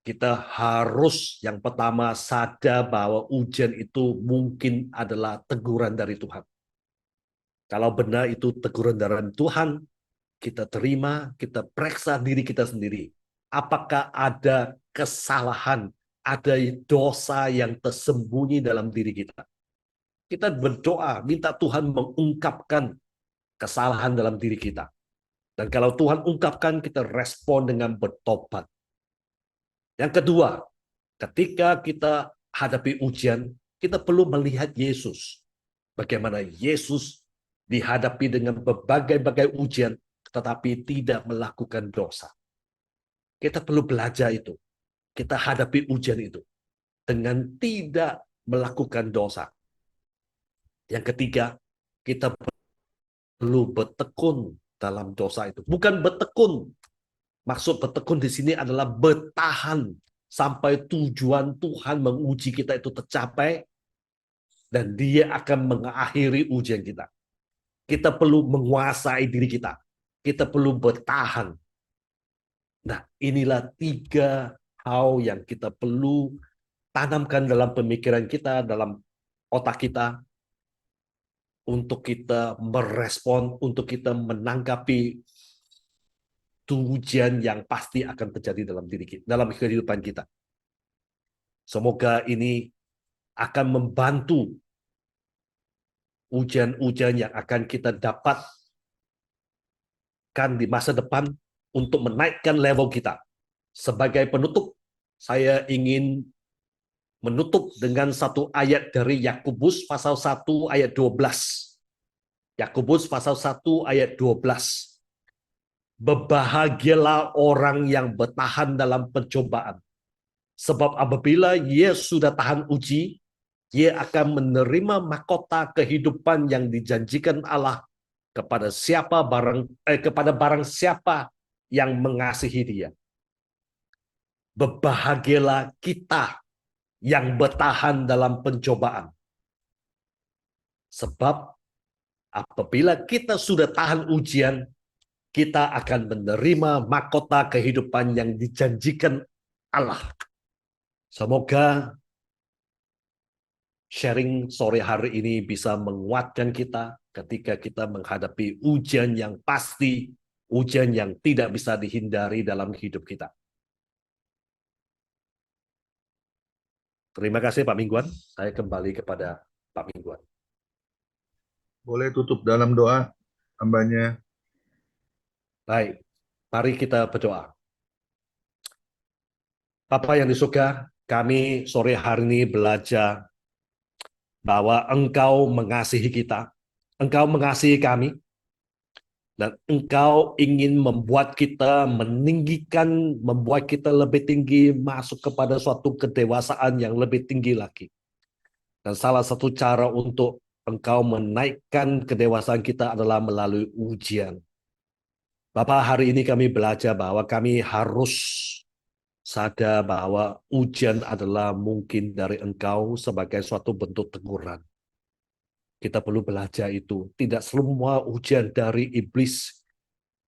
kita harus yang pertama sadar bahwa ujian itu mungkin adalah teguran dari Tuhan. Kalau benar itu teguran dari Tuhan, kita terima, kita periksa diri kita sendiri. Apakah ada kesalahan, ada dosa yang tersembunyi dalam diri kita? Kita berdoa, minta Tuhan mengungkapkan kesalahan dalam diri kita. Dan kalau Tuhan ungkapkan, kita respon dengan bertobat. Yang kedua, ketika kita hadapi ujian, kita perlu melihat Yesus. Bagaimana Yesus dihadapi dengan berbagai-bagai ujian, tetapi tidak melakukan dosa. Kita perlu belajar itu. Kita hadapi ujian itu dengan tidak melakukan dosa. Yang ketiga, kita perlu bertekun dalam dosa itu. Bukan bertekun. Maksud bertekun di sini adalah bertahan sampai tujuan Tuhan menguji kita itu tercapai dan Dia akan mengakhiri ujian kita. Kita perlu menguasai diri kita. Kita perlu bertahan. Nah, inilah 3 hal yang kita perlu tanamkan dalam pemikiran kita, dalam otak kita, untuk kita merespon, untuk kita menanggapi ujian yang pasti akan terjadi dalam diri kita, dalam kehidupan kita. Semoga ini akan membantu ujian-ujian yang akan kita dapatkan di masa depan untuk menaikkan level kita. Sebagai penutup, saya ingin menutup dengan satu ayat dari Yakobus pasal 1 ayat 12. Yakobus pasal 1 ayat 12. Berbahagialah orang yang bertahan dalam pencobaan. Sebab apabila ia sudah tahan uji, ia akan menerima mahkota kehidupan yang dijanjikan Allah kepada barang siapa yang mengasihi Dia. berbahagialah kita yang bertahan dalam pencobaan. Sebab apabila kita sudah tahan ujian, kita akan menerima mahkota kehidupan yang dijanjikan Allah. Semoga sharing sore hari ini bisa menguatkan kita ketika kita menghadapi ujian yang pasti, ujian yang tidak bisa dihindari dalam hidup kita. Terima kasih Pak Mingguan. Saya kembali kepada Pak Mingguan. Boleh tutup dalam doa hambanya. Baik, mari kita berdoa. Bapa yang di surga, kami sore hari ini belajar bahwa Engkau mengasihi kita, Engkau mengasihi kami, dan Engkau ingin membuat kita meninggikan, membuat kita lebih tinggi, masuk kepada suatu kedewasaan yang lebih tinggi lagi. Dan salah satu cara untuk Engkau menaikkan kedewasaan kita adalah melalui ujian. Bapak, hari ini kami belajar bahwa kami harus sadar bahwa ujian adalah mungkin dari Engkau sebagai suatu bentuk teguran. Kita perlu belajar itu. Tidak semua ujian dari iblis.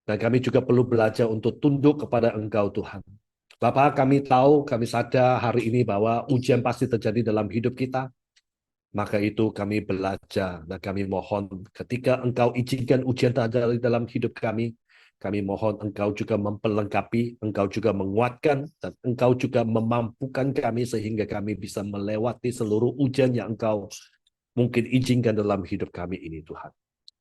Dan kami juga perlu belajar untuk tunduk kepada Engkau, Tuhan. Bapak, kami tahu, kami sadar hari ini bahwa ujian pasti terjadi dalam hidup kita. Maka itu kami belajar dan kami mohon ketika Engkau izinkan ujian terjadi dalam hidup kami mohon Engkau juga memperlengkapi, Engkau juga menguatkan, dan Engkau juga memampukan kami sehingga kami bisa melewati seluruh ujian yang Engkau mungkin izinkan dalam hidup kami ini, Tuhan.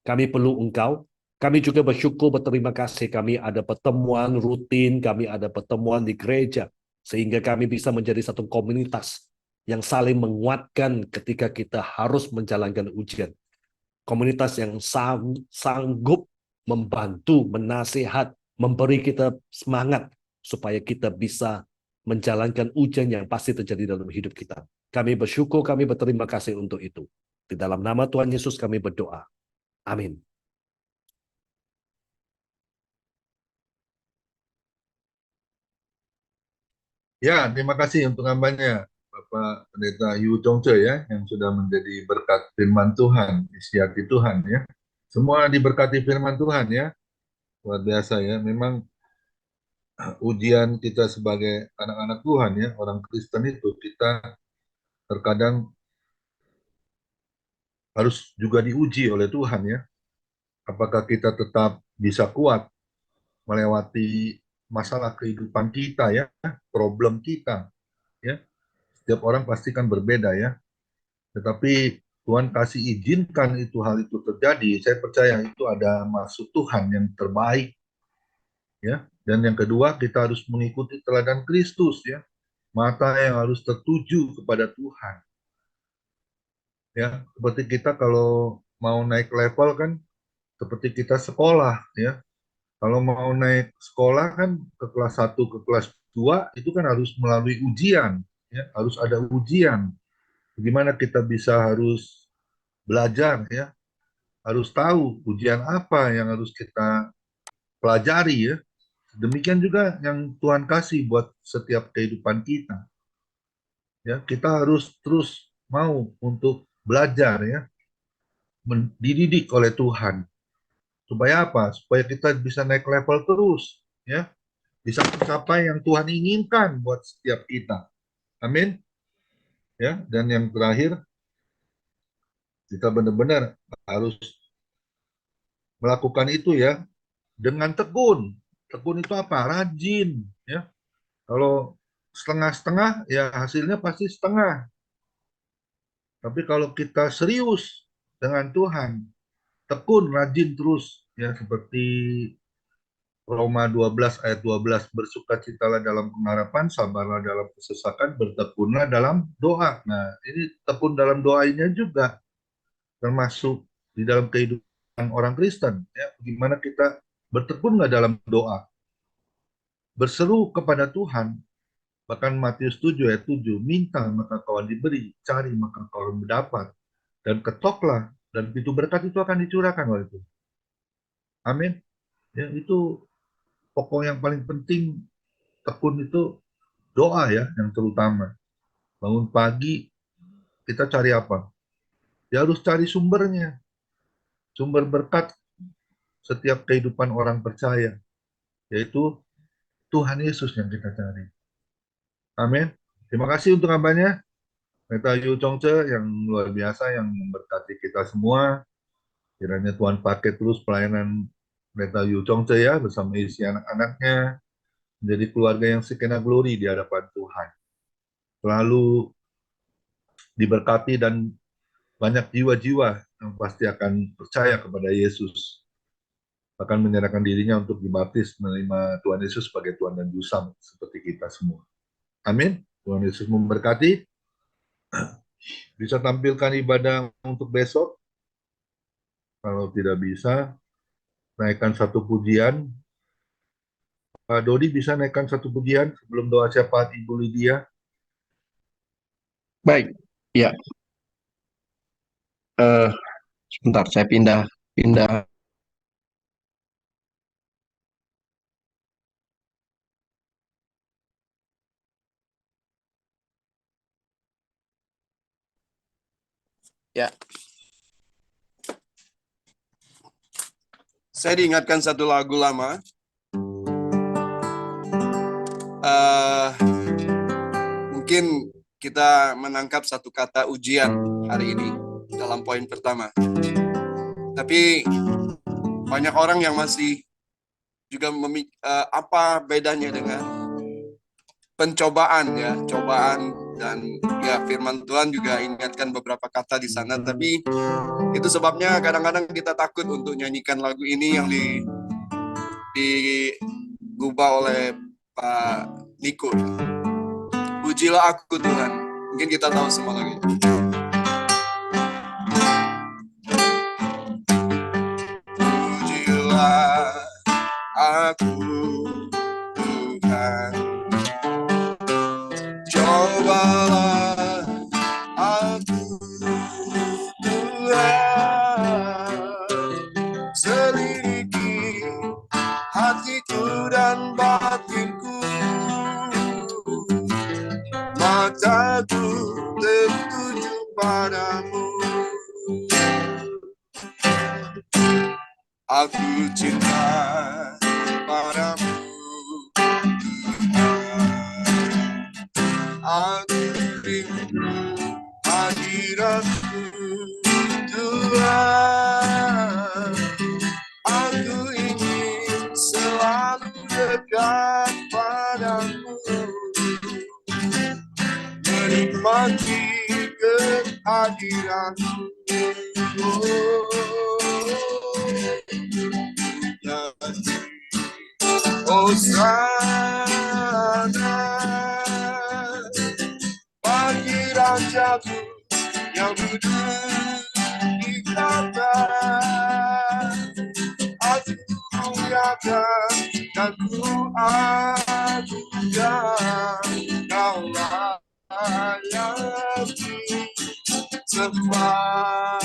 Kami perlu Engkau. Kami juga bersyukur, berterima kasih kami ada pertemuan rutin, kami ada pertemuan di gereja, sehingga kami bisa menjadi satu komunitas yang saling menguatkan ketika kita harus menjalankan ujian. Komunitas yang sanggup membantu, menasihat, memberi kita semangat supaya kita bisa menjalankan ujian yang pasti terjadi dalam hidup kita. Kami bersyukur, kami berterima kasih untuk itu. Di dalam nama Tuhan Yesus kami berdoa. Amin. Ya, terima kasih untuk hambanya, Bapak Pendeta Yu Chongce ya, yang sudah menjadi berkat firman Tuhan, isi hati Tuhan ya. Semua diberkati firman Tuhan ya, luar biasa ya. Memang ujian kita sebagai anak-anak Tuhan ya, orang Kristen itu kita terkadang harus juga diuji oleh Tuhan ya. Apakah kita tetap bisa kuat melewati masalah kehidupan kita ya, problem kita ya. Setiap orang pasti kan berbeda ya. Tetapi Tuhan kasih izinkan itu hal itu terjadi. Saya percaya itu ada maksud Tuhan yang terbaik ya. Dan yang kedua kita harus mengikuti teladan Kristus ya. Mata yang harus tertuju kepada Tuhan. Ya, seperti kita kalau mau naik level kan seperti kita sekolah ya. Kalau mau naik sekolah kan ke kelas 1 ke kelas 2 itu kan harus melalui ujian ya, harus ada ujian. Bagaimana kita bisa harus belajar ya, harus tahu ujian apa yang harus kita pelajari ya. Demikian juga yang Tuhan kasih buat setiap kehidupan kita. Ya, kita harus terus mau untuk belajar ya, dididik oleh Tuhan. Supaya apa? Supaya kita bisa naik level terus ya, bisa mencapai yang Tuhan inginkan buat setiap kita. Amin. Ya, dan yang terakhir kita benar-benar harus melakukan itu ya dengan tekun. Tekun itu apa? Rajin ya. Kalau setengah-setengah ya hasilnya pasti setengah. Tapi kalau kita serius dengan Tuhan, tekun, rajin terus ya seperti Roma 12 ayat 12, bersukacitalah dalam pengharapan, sabarlah dalam kesesakan, bertekunlah dalam doa. Nah, ini tekun dalam doa ini juga termasuk di dalam kehidupan orang Kristen. Ya, gimana kita bertekun nggak dalam doa, berseru kepada Tuhan, bahkan Matius 7 ayat 7, minta maka kawan diberi, cari maka kawan mendapat, dan ketoklah, dan pintu berkat itu akan dicurahkan oleh Tuhan. Amin. Ya, itu pokok yang paling penting, tekun itu doa ya yang terutama. Bangun pagi, kita cari apa? Ya harus cari sumbernya. Sumber berkat setiap kehidupan orang percaya, yaitu Tuhan Yesus yang kita cari. Amin. Terima kasih untuk hambanya, Pendeta Yu Chongce yang luar biasa, yang memberkati kita semua. Kiranya Tuhan pakai terus pelayanan Pendeta Yu Chongce ya, bersama isi anak-anaknya, menjadi keluarga yang sekena glory di hadapan Tuhan. Selalu diberkati dan banyak jiwa-jiwa yang pasti akan percaya kepada Yesus, akan menyerahkan dirinya untuk dibaptis, menerima Tuhan Yesus sebagai Tuhan dan Juru Selamat seperti kita semua. Amin. Tuhan Yesus memberkati. Bisa tampilkan ibadah untuk besok. Kalau tidak bisa, naikkan satu pujian. Pak Dodi bisa naikkan satu pujian sebelum doa syafaat Ibu Lydia. Baik, ya. Sebentar, saya pindah. Ya. Saya diingatkan satu lagu lama. Mungkin kita menangkap satu kata ujian hari ini dalam poin pertama. Tapi banyak orang yang masih juga apa bedanya dengan pencobaan ya, cobaan, dan ya firman Tuhan juga ingatkan beberapa kata di sana. Tapi itu sebabnya kadang-kadang kita takut untuk nyanyikan lagu ini yang digubah oleh Pak Niko. Pujilah aku Tuhan. Mungkin kita tahu semua lagi. Pujilah aku Tuhan. Cobalah aku Tuhan. Selidiki hatiku dan batinku. Mataku tertuju padamu. Aku cinta padamu Tuhan. Aku rindu hadiratmu Tuhan. Aku ingin selalu dekat padamu, menikmati kehadiranmu. Hosana bagi Rajaku yang duduk di tahta. Aku muliakan dan ku agunkan, Kau layani sembah.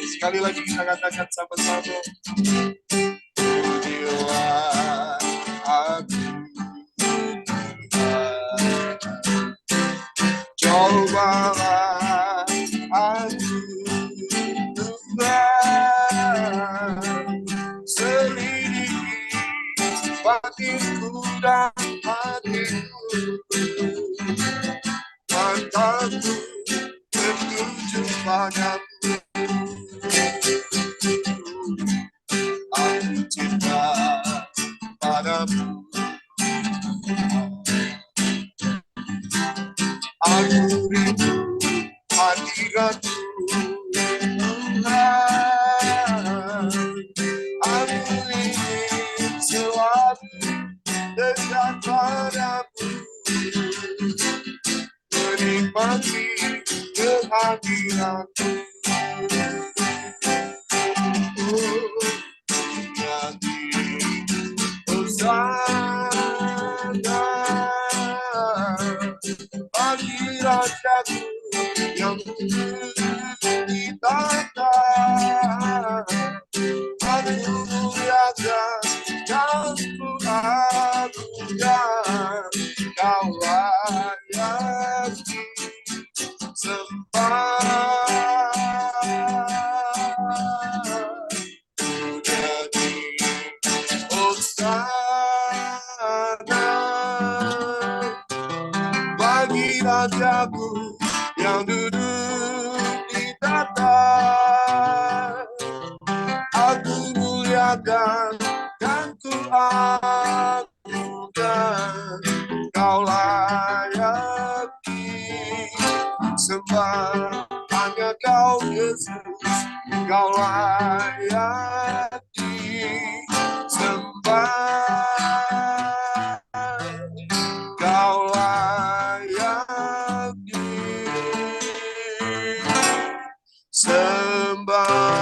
Sekali lagi kita katakan sama-sama. Pujilah aku Tuhan. Cobalah aku Tuhan. Selidiki batinku dan hatiku. Mataku tertuju padamu. Aku cinta padamu. Aku rindu hadiratmu Tuhan. Aku ingin selalu dekat padamu, menikmati kehadiratmu. Hosana bagi Rajaku yang di tahta. Aku muliakan dan ku sana bagi rajaku yang duduk di tata. Aku muliakan dan ku agungkan, kau layaki sembah, hanya kau Yesus, kau layaki sembah, kau layaki sembah.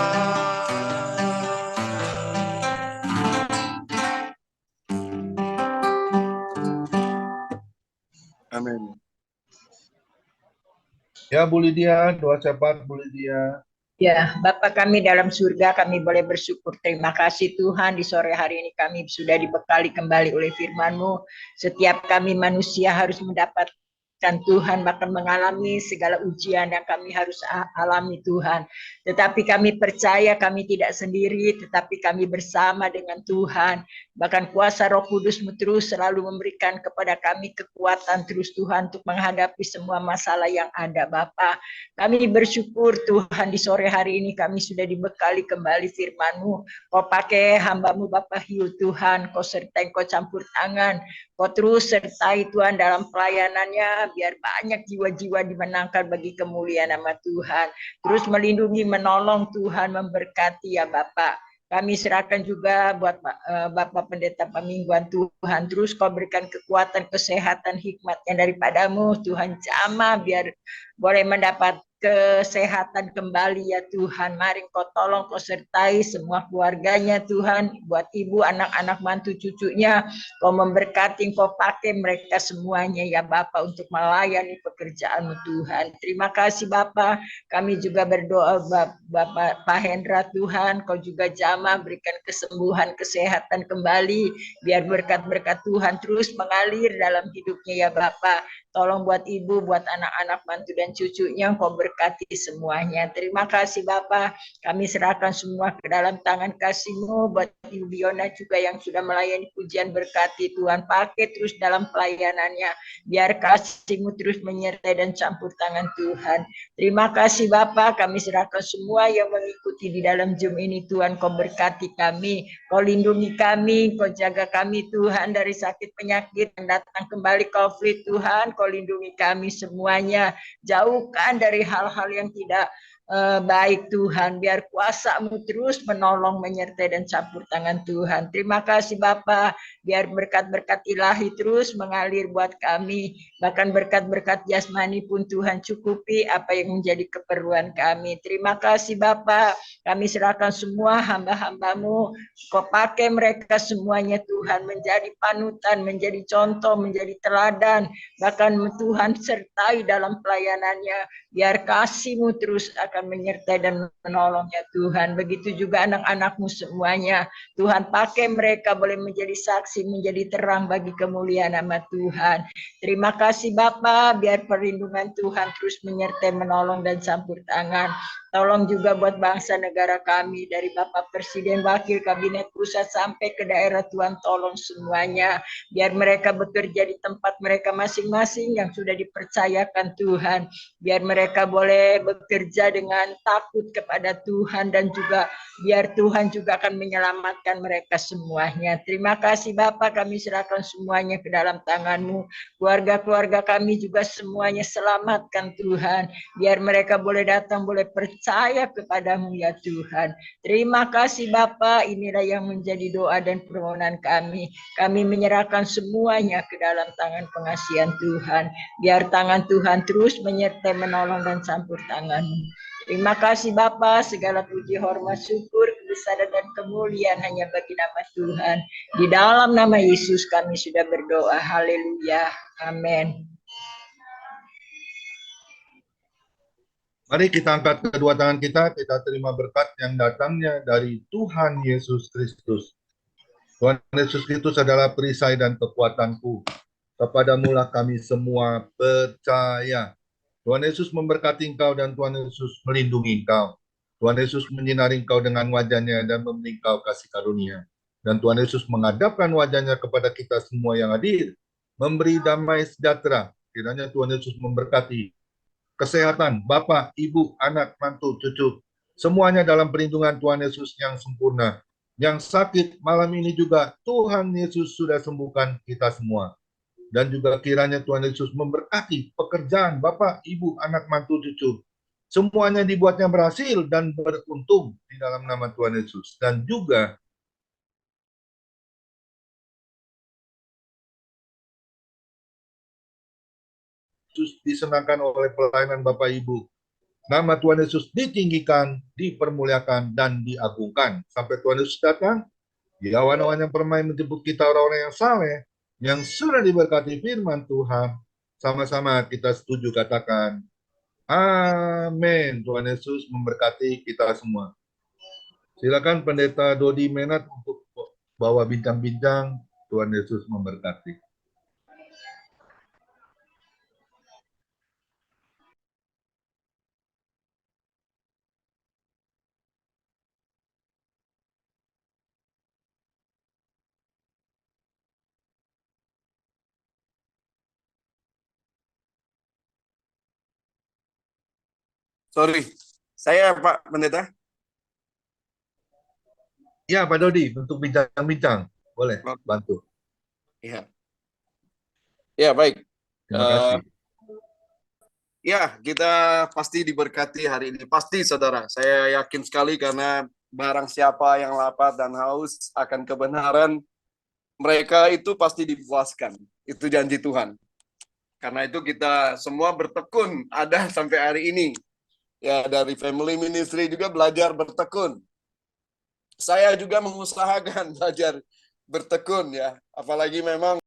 Amin. Ya, Bu Lydia, doa cepat Bu Lydia. Ya, Bapa kami dalam surga, kami boleh bersyukur. Terima kasih Tuhan, di sore hari ini kami sudah dibekali kembali oleh firman-Mu. Setiap kami manusia harus mendapatkan Tuhan, bahkan mengalami segala ujian yang kami harus alami Tuhan. Tetapi kami percaya kami tidak sendiri, tetapi kami bersama dengan Tuhan. Bahkan kuasa Roh Kudus-Mu terus selalu memberikan kepada kami kekuatan terus Tuhan untuk menghadapi semua masalah yang ada Bapa. Kami bersyukur Tuhan, di sore hari ini kami sudah dibekali kembali firman-Mu. Kau pakai hamba-Mu Bapak Hiu Tuhan, Kau sertai, Kau campur tangan, Kau terus sertai Tuhan dalam pelayanannya, biar banyak jiwa-jiwa dimenangkan bagi kemuliaan nama Tuhan. Terus melindungi, menolong Tuhan, memberkati ya Bapak. Kami serahkan juga buat Bapak Pendeta Pemingguan Tuhan. Terus Kau berikan kekuatan, kesehatan, hikmat yang daripada-Mu Tuhan, jamah biar boleh mendapat kesehatan kembali ya Tuhan. Mari Kau tolong, Kau sertai semua keluarganya Tuhan, buat ibu, anak-anak, mantu, cucunya. Kau memberkati, Kau pakai mereka semuanya ya Bapa untuk melayani pekerjaan-Mu Tuhan. Terima kasih Bapa. Kami juga berdoa Bapak Pak Hendra Tuhan, Kau juga jamah berikan kesembuhan, kesehatan kembali, biar berkat-berkat Tuhan terus mengalir dalam hidupnya ya Bapa. Tolong buat ibu, buat anak-anak, mantu dan cucunya, Kau berkati semuanya. Terima kasih Bapa. Kami serahkan semua ke dalam tangan kasih-Mu, buat Ibu Biona juga yang sudah melayani pujian, berkati Tuhan, pakai terus dalam pelayanannya, biar kasih-Mu terus menyertai dan campur tangan Tuhan. Terima kasih Bapa. Kami serahkan semua yang mengikuti di dalam Zoom ini Tuhan, Kau berkati kami, Kau lindungi kami, Kau jaga kami Tuhan dari sakit penyakit yang datang kembali COVID Tuhan. Kau lindungi kami semuanya, jauhkan dari hal-hal yang tidak baik Tuhan, biar kuasa-Mu terus menolong, menyertai dan campur tangan Tuhan. Terima kasih Bapa, biar berkat-berkat ilahi terus mengalir buat kami, bahkan berkat-berkat jasmani pun Tuhan cukupi apa yang menjadi keperluan kami. Terima kasih Bapa, kami serahkan semua hamba-hamba-Mu, Kau pakai mereka semuanya Tuhan, menjadi panutan, menjadi contoh, menjadi teladan, bahkan Tuhan sertai dalam pelayanannya, biar kasih-Mu terus akan menyertai dan menolong ya Tuhan. Begitu juga anak-anak-Mu semuanya, Tuhan pakai mereka boleh menjadi saksi, menjadi terang bagi kemuliaan nama Tuhan. Terima kasih Bapa, biar perlindungan Tuhan terus menyertai, menolong dan campur tangan. Tolong juga buat bangsa negara kami, dari Bapak Presiden, Wakil Kabinet Pusat sampai ke daerah Tuhan, tolong semuanya, biar mereka bekerja di tempat mereka masing-masing yang sudah dipercayakan Tuhan, biar mereka boleh bekerja dengan takut kepada Tuhan, dan juga biar Tuhan juga akan menyelamatkan mereka semuanya. Terima kasih Bapa, kami serahkan semuanya ke dalam tangan-Mu. Keluarga-keluarga kami juga semuanya selamatkan Tuhan, biar mereka boleh datang, boleh percaya kepadamu ya Tuhan. Terima kasih Bapa, inilah yang menjadi doa dan permohonan kami. Kami menyerahkan semuanya ke dalam tangan pengasihan Tuhan, biar tangan Tuhan terus menyertai, menolong dan campur tangan-Mu. Terima kasih Bapa, segala puji, hormat, syukur, kebesaran dan kemuliaan hanya bagi nama Tuhan. Di dalam nama Yesus kami sudah berdoa. Haleluya. Amin. Mari kita angkat kedua tangan kita terima berkat yang datangnya dari Tuhan Yesus Kristus. Tuhan Yesus Kristus adalah perisai dan kekuatanku. Kepadamulah kami semua percaya. Tuhan Yesus memberkati engkau dan Tuhan Yesus melindungi engkau. Tuhan Yesus menyinari engkau dengan wajah-Nya dan memberi engkau kasih karunia. Dan Tuhan Yesus menghadapkan wajahnya kepada kita semua yang hadir, memberi damai sejahtera. Kiranya Tuhan Yesus memberkati kesehatan Bapak, Ibu, anak, mantu, cucu, semuanya dalam perlindungan Tuhan Yesus yang sempurna. Yang sakit malam ini juga Tuhan Yesus sudah sembuhkan kita semua. Dan juga kiranya Tuhan Yesus memberkati pekerjaan Bapak, Ibu, anak, mantu, cucu. Semuanya dibuatnya berhasil dan beruntung di dalam nama Tuhan Yesus. Dan juga Yesus disenangkan oleh pelayanan Bapak Ibu. Nama Tuhan Yesus ditinggikan, dipermuliakan, dan diagungkan. Sampai Tuhan Yesus datang, di awan-awan yang permai menjemput kita orang-orang yang saleh, yang sudah diberkati firman Tuhan. Sama-sama kita setuju katakan, amin. Tuhan Yesus memberkati kita semua. Silakan Pendeta Dodi Menat untuk bawa bincang-bincang. Tuhan Yesus memberkati. Sorry, saya Pak Pendeta. Ya Pak Dodi, untuk bincang-bincang. Boleh, bantu. Ya, ya baik. Terima kasih. Ya, kita pasti diberkati hari ini. Pasti, saudara. Saya yakin sekali karena barang siapa yang lapar dan haus akan kebenaran, mereka itu pasti dipuaskan. Itu janji Tuhan. Karena itu kita semua bertekun ada sampai hari ini. Ya, dari Family Ministry juga belajar bertekun. Saya juga mengusahakan belajar bertekun ya. Apalagi memang